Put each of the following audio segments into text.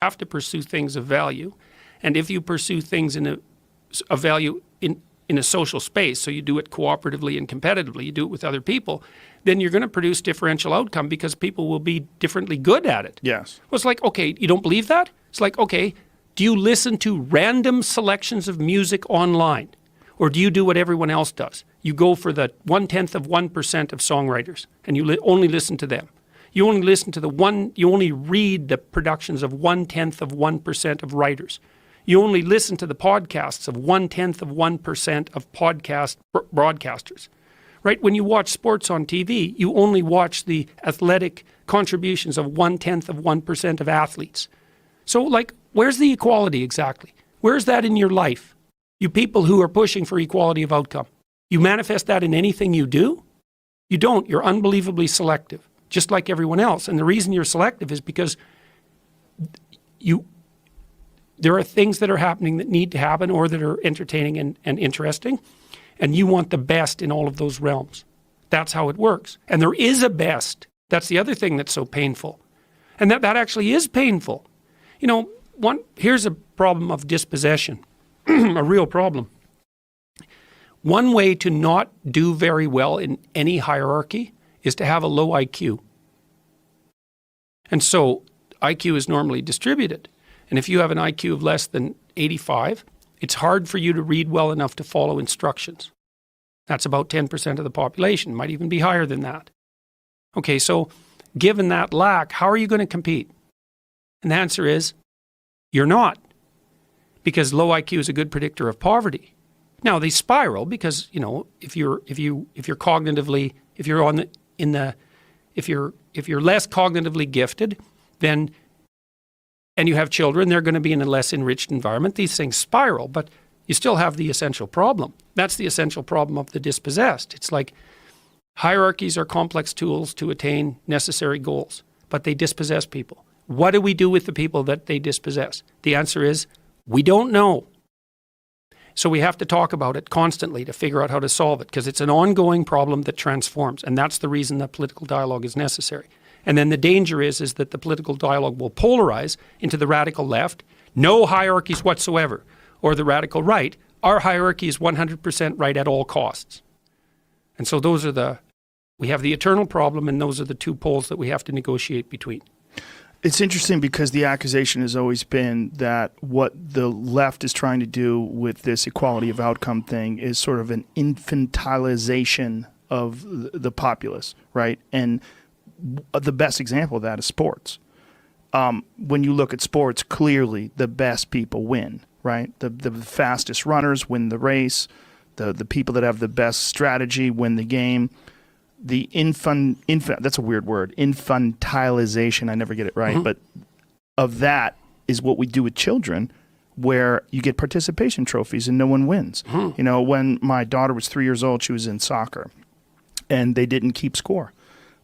have to pursue things of value. And if you pursue things of value in a social space, so you do it cooperatively and competitively, you do it with other people, then you're going to produce differential outcome because people will be differently good at it. Yes. Well, it's like, okay, you don't believe that? It's like, okay, do you listen to random selections of music online? Or do you do what everyone else does? You go for the 0.1% of songwriters and you only listen to them. You only listen to you only read the productions of 0.1% of writers. You only listen to the podcasts of 0.1% of podcast broadcasters, right? When you watch sports on TV, you only watch the athletic contributions of 0.1% of athletes. So, like, where's the equality exactly? Where's that in your life? You people who are pushing for equality of outcome. You manifest that in anything you do? You don't. You're unbelievably selective, just like everyone else. And the reason you're selective is because there are things that are happening that need to happen or that are entertaining and interesting, and you want the best in all of those realms. That's how it works. And there is a best. That's the other thing that's so painful. And that actually is painful. You know, here's a problem of dispossession, a real problem. One way to not do very well in any hierarchy is to have a low IQ. And so IQ is normally distributed. And if you have an IQ of less than 85, it's hard for you to read well enough to follow instructions. That's about 10% of the population, might even be higher than that. Okay, so given that lack, how are you going to compete? And the answer is, you're not. Because low IQ is a good predictor of poverty. Now they spiral because, you know, if you're cognitively, if you're less cognitively gifted, then and you have children, they're going to be in a less enriched environment. These things spiral, but you still have the essential problem. That's the essential problem of the dispossessed. It's like hierarchies are complex tools to attain necessary goals, but they dispossess people. What do we do with the people that they dispossess? The answer is, we don't know. So we have to talk about it constantly to figure out how to solve it, because it's an ongoing problem that transforms, and that's the reason that political dialogue is necessary. And then the danger is that the political dialogue will polarize into the radical left, no hierarchies whatsoever, or the radical right, our hierarchy is 100% right at all costs. And so we have the eternal problem, and those are the two poles that we have to negotiate between. It's interesting because the accusation has always been that what the left is trying to do with this equality of outcome thing is sort of an infantilization of the populace, right? And the best example of that is sports. When you look at sports, clearly the best people win, right? The fastest runners win the race. The people that have the best strategy win the game. The that's a weird word, infantilization, I never get it right, but of that is what we do with children, where you get participation trophies and no one wins. You know, when my daughter was 3 years old, she was in soccer, and they didn't keep score,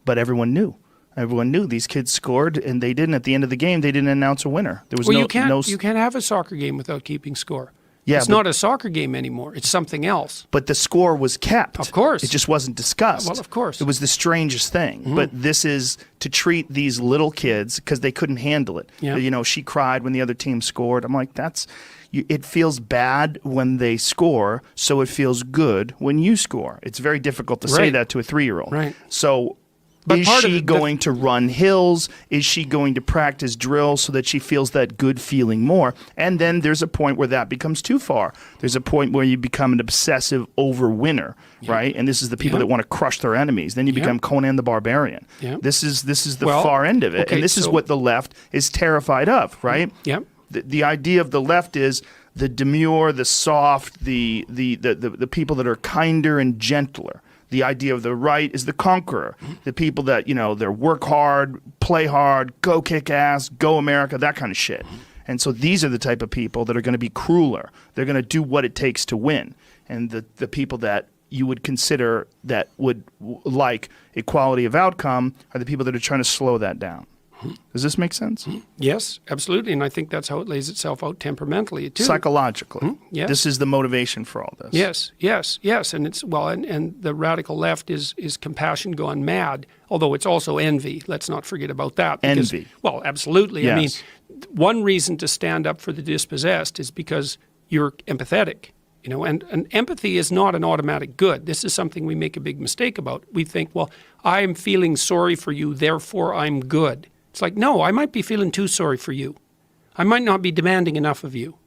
but everyone knew. Everyone knew these kids scored, and they didn't. At the end of the game, they didn't announce a winner. There was you can't have a soccer game without keeping score. Yeah, it's not a soccer game anymore. It's something else. But the score was kept. Of course. It just wasn't discussed. Well, of course. It was the strangest thing. But this is to treat these little kids because they couldn't handle it. Yeah. You know, she cried when the other team scored. I'm like, it feels bad when they score, so it feels good when you score. It's very difficult to say that to a 3-year-old. Right. So is she going to run hills? Is she going to practice drills so that she feels that good feeling more? And then there's a point where that becomes too far. There's a point where you become an obsessive over-winner, right? And this is the people that want to crush their enemies. Then you become Conan the Barbarian. This is the far end of it. Okay, and this is what the left is terrified of, right? The idea of the left is the demure, the soft, the people that are kinder and gentler. The idea of the right is the conqueror, the people that, you know, they work hard, play hard, go kick ass, go America, that kind of shit. And so these are the type of people that are going to be crueler. They're going to do what it takes to win. And the people that you would consider that would like equality of outcome are the people that are trying to slow that down. Does this make sense? Yes, absolutely. And I think that's how it lays itself out temperamentally too. Psychologically. Yes. This is the motivation for all this. Yes. And it's, well, and the radical left is compassion gone mad, although it's also envy. Let's not forget about that. Because, Envy. Well, absolutely. Yes. I mean, one reason to stand up for the dispossessed is because you're empathetic. You know, and empathy is not an automatic good. This is something we make a big mistake about. We think, well, I'm feeling sorry for you, therefore I'm good. It's like, no, I might be feeling too sorry for you. I might not be demanding enough of you.